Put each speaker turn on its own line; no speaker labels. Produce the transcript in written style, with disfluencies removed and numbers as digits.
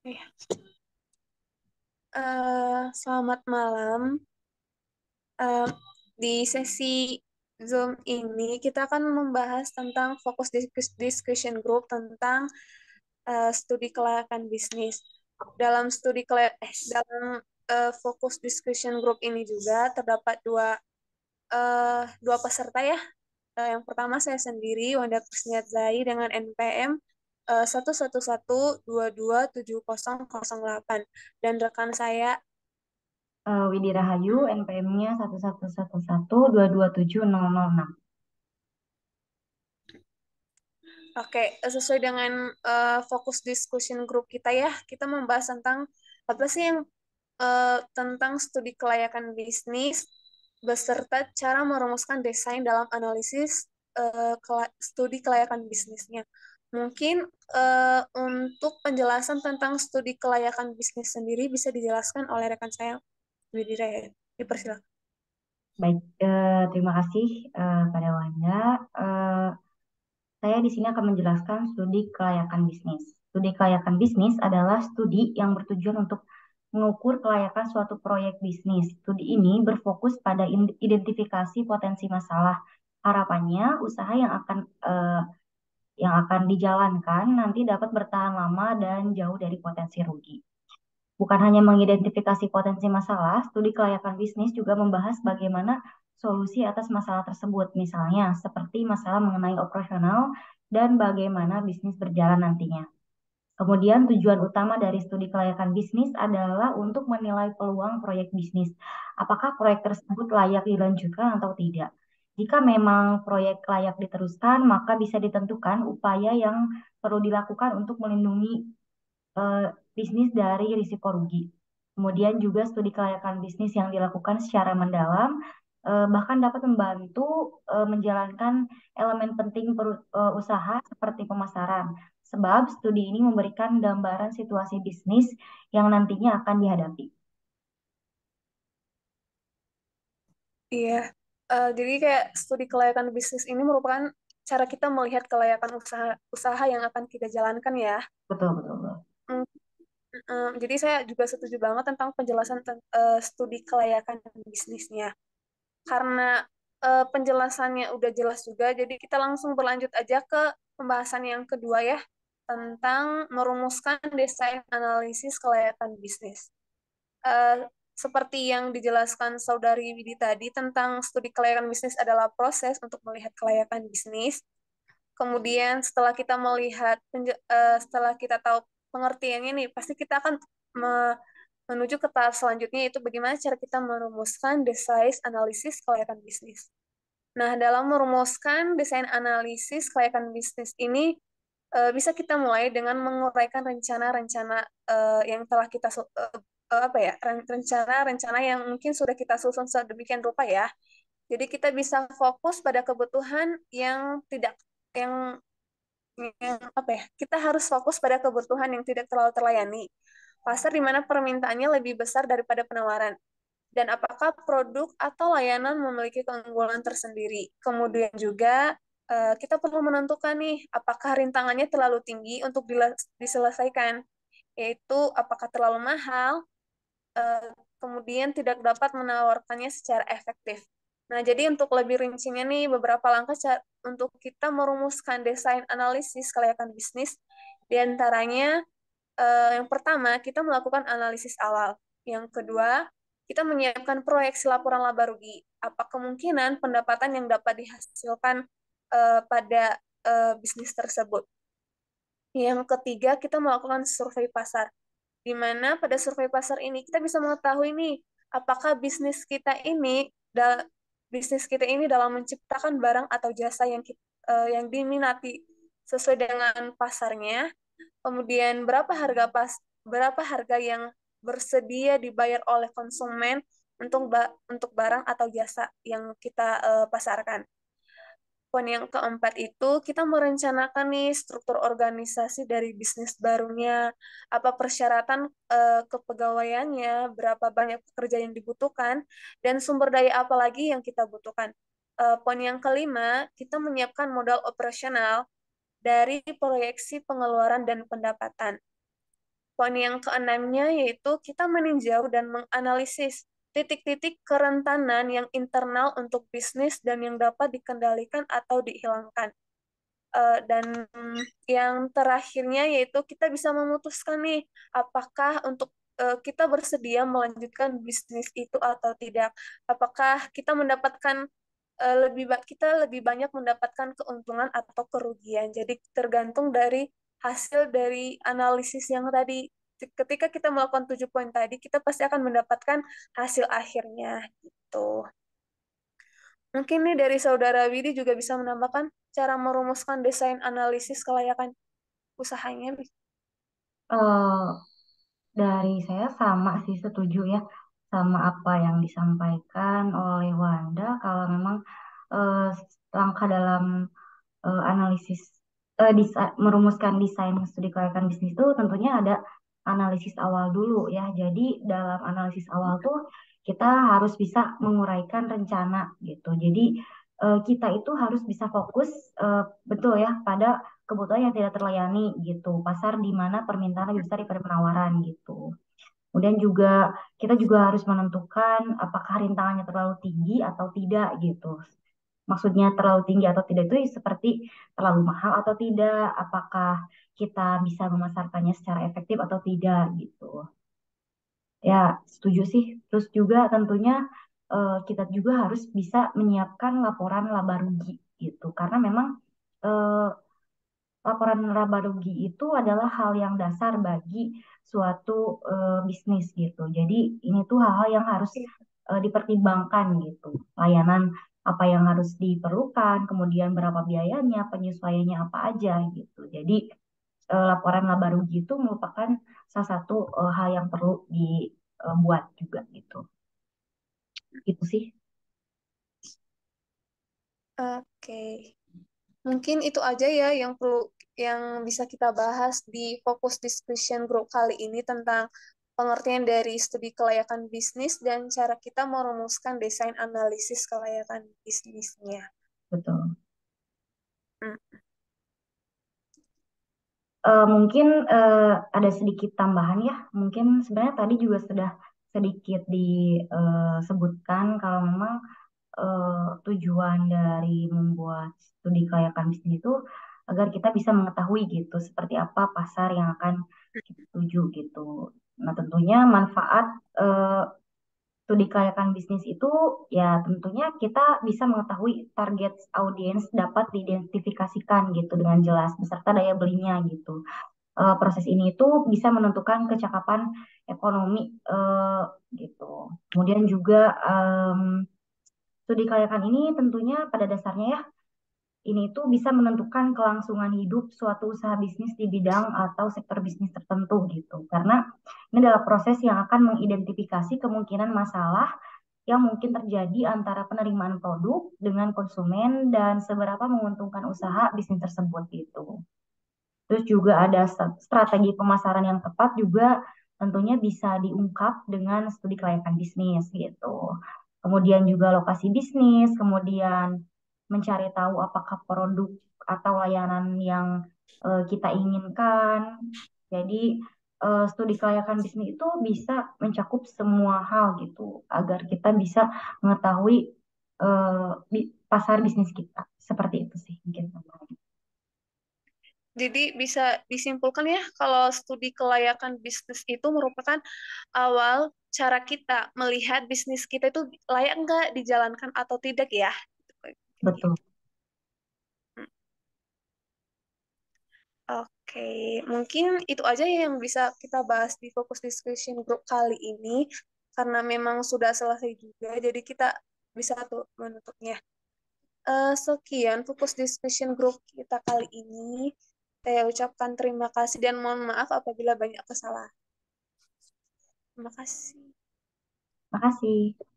Iya. Selamat malam. Eh, di sesi Zoom ini kita akan membahas tentang fokus discussion group tentang studi kelayakan bisnis. Dalam fokus discussion group ini juga terdapat dua peserta ya. Yang pertama saya sendiri, Wanda Kusniat Zai dengan NPM 111222708 dan rekan saya.
Widi Rahayu, NPM-nya 111122270006.
Oke, sesuai dengan fokus discussion group kita ya, kita membahas tentang apa sih yang tentang studi kelayakan bisnis beserta cara merumuskan desain dalam analisis studi kelayakan bisnisnya. Mungkin untuk penjelasan tentang studi kelayakan bisnis sendiri bisa dijelaskan oleh rekan saya, Widira ya. Dipersilakan.
Baik, terima kasih pada Wanda. Eh, saya di sini akan menjelaskan studi kelayakan bisnis. Studi kelayakan bisnis adalah studi yang bertujuan untuk mengukur kelayakan suatu proyek bisnis. Studi ini berfokus pada identifikasi potensi masalah. Harapannya, usaha yang akan dijalankan nanti dapat bertahan lama dan jauh dari potensi rugi. Bukan hanya mengidentifikasi potensi masalah, studi kelayakan bisnis juga membahas bagaimana solusi atas masalah tersebut, misalnya seperti masalah mengenai operasional dan bagaimana bisnis berjalan nantinya. Kemudian tujuan utama dari studi kelayakan bisnis adalah untuk menilai peluang proyek bisnis. Apakah proyek tersebut layak dilanjutkan atau tidak? Jika memang proyek layak diteruskan, maka bisa ditentukan upaya yang perlu dilakukan untuk melindungi eh, bisnis dari risiko rugi. Kemudian juga studi kelayakan bisnis yang dilakukan secara mendalam bahkan dapat membantu menjalankan elemen penting usaha seperti pemasaran. Sebab studi ini memberikan gambaran situasi bisnis yang nantinya akan dihadapi.
Iya, jadi kayak studi kelayakan bisnis ini merupakan cara kita melihat kelayakan usaha usaha yang akan kita jalankan ya.
Betul, betul, betul.
Mm, jadi saya juga setuju banget tentang penjelasan studi kelayakan bisnisnya. Karena penjelasannya udah jelas juga, jadi kita langsung berlanjut aja ke pembahasan yang kedua ya, tentang merumuskan desain analisis kelayakan bisnis. eh, Seperti yang dijelaskan Saudari Widi tadi tentang studi kelayakan bisnis adalah proses untuk melihat kelayakan bisnis. Kemudian setelah kita tahu pengertiannya nih, pasti kita akan menuju ke tahap selanjutnya yaitu bagaimana cara kita merumuskan desain analisis kelayakan bisnis. Nah, dalam merumuskan desain analisis kelayakan bisnis ini bisa kita mulai dengan menguraikan rencana-rencana yang telah kita apa ya rencana-rencana yang mungkin sudah kita susun sedemikian rupa ya. Jadi kita bisa fokus pada kebutuhan yang tidak yang yang apa ya? Kita harus fokus pada kebutuhan yang tidak terlalu terlayani. Pasar di mana permintaannya lebih besar daripada penawaran dan apakah produk atau layanan memiliki keunggulan tersendiri. Kemudian juga kita perlu menentukan nih apakah rintangannya terlalu tinggi untuk diselesaikan, yaitu apakah terlalu mahal, eh, kemudian tidak dapat menawarkannya secara efektif. Nah, jadi untuk lebih rincinya nih beberapa langkah untuk kita merumuskan desain analisis kelayakan bisnis, diantaranya yang pertama, kita melakukan analisis awal. Yang kedua, kita menyiapkan proyeksi laporan laba rugi. Apa kemungkinan pendapatan yang dapat dihasilkan pada bisnis tersebut. Yang ketiga, kita melakukan survei pasar. Di mana pada survei pasar ini kita bisa mengetahui nih, apakah bisnis kita ini dalam menciptakan barang atau jasa yang diminati sesuai dengan pasarnya. Kemudian berapa harga yang bersedia dibayar oleh konsumen untuk barang atau jasa yang kita pasarkan. Poin yang keempat itu kita merencanakan nih struktur organisasi dari bisnis barunya, apa persyaratan kepegawaiannya, berapa banyak pekerja yang dibutuhkan, dan sumber daya apa lagi yang kita butuhkan. Poin yang kelima, kita menyiapkan modal operasional dari proyeksi pengeluaran dan pendapatan. Poin yang keenamnya yaitu kita meninjau dan menganalisis titik-titik kerentanan yang internal untuk bisnis dan yang dapat dikendalikan atau dihilangkan. Dan yang terakhirnya yaitu kita bisa memutuskan nih apakah untuk kita bersedia melanjutkan bisnis itu atau tidak. Apakah kita mendapatkan kita lebih banyak mendapatkan keuntungan atau kerugian. Jadi tergantung dari hasil dari analisis yang tadi. Ketika kita melakukan 7 poin tadi, kita pasti akan mendapatkan hasil akhirnya gitu. Mungkin nih dari Saudara Widi juga bisa menambahkan cara merumuskan desain analisis kelayakan usahanya.
Eh, dari saya sama sih, setuju ya sama apa yang disampaikan oleh Wanda. Kalau memang eh, langkah dalam analisis merumuskan desain studi kelayakan bisnis itu tentunya ada analisis awal dulu ya. Jadi dalam analisis awal tuh kita harus bisa menguraikan rencana gitu. Jadi kita itu harus bisa fokus betul ya pada kebutuhan yang tidak terlayani gitu. Pasar di mana permintaan lebih besar daripada penawaran gitu. Kemudian juga kita juga harus menentukan apakah rintangannya terlalu tinggi atau tidak gitu. Maksudnya terlalu tinggi atau tidak itu seperti terlalu mahal atau tidak, apakah kita bisa memasarkannya secara efektif atau tidak gitu. Ya, setuju sih. Terus juga tentunya kita juga harus bisa menyiapkan laporan laba rugi gitu. Karena memang eh, laporan laba rugi itu adalah hal yang dasar bagi suatu bisnis gitu. Jadi ini tuh hal-hal yang harus dipertimbangkan gitu. Layanan apa yang harus diperlukan, kemudian berapa biayanya, penyesuaiannya apa aja gitu. Jadi laporan laba rugi itu merupakan salah satu hal yang perlu dibuat juga gitu. Itu sih.
Oke, mungkin itu aja ya yang bisa kita bahas di fokus discussion group kali ini tentang pengertian dari studi kelayakan bisnis dan cara kita merumuskan desain analisis kelayakan bisnisnya.
Betul.
Hmm.
Mungkin ada sedikit tambahan ya. Mungkin sebenarnya tadi juga sudah sedikit disebutkan kalau memang tujuan dari membuat studi kelayakan bisnis itu agar kita bisa mengetahui gitu seperti apa pasar yang akan kita tuju gitu. Nah, tentunya manfaat eh, studi kelayakan bisnis itu ya tentunya kita bisa mengetahui target audiens dapat diidentifikasikan gitu dengan jelas beserta daya belinya gitu. Proses ini itu bisa menentukan kecakapan ekonomi gitu. Kemudian juga studi kelayakan ini tentunya pada dasarnya ya, ini tuh bisa menentukan kelangsungan hidup suatu usaha bisnis di bidang atau sektor bisnis tertentu gitu. Karena ini adalah proses yang akan mengidentifikasi kemungkinan masalah yang mungkin terjadi antara penerimaan produk dengan konsumen dan seberapa menguntungkan usaha bisnis tersebut gitu. Terus juga ada strategi pemasaran yang tepat juga tentunya bisa diungkap dengan studi kelayakan bisnis gitu. Kemudian juga lokasi bisnis, kemudian mencari tahu apakah produk atau layanan yang kita inginkan. Jadi studi kelayakan bisnis itu bisa mencakup semua hal gitu agar kita bisa mengetahui pasar bisnis kita. Seperti itu sih mungkin.
Jadi bisa disimpulkan ya kalau studi kelayakan bisnis itu merupakan awal cara kita melihat bisnis kita itu layak nggak dijalankan atau tidak ya.
Betul.
Oke, mungkin itu aja ya yang bisa kita bahas di Focus Discussion Group kali ini. Karena memang sudah selesai juga, jadi kita bisa tuh menutupnya. Sekian Focus Discussion Group kita kali ini. Saya ucapkan terima kasih dan mohon maaf apabila banyak kesalahan. Terima kasih.
Makasih.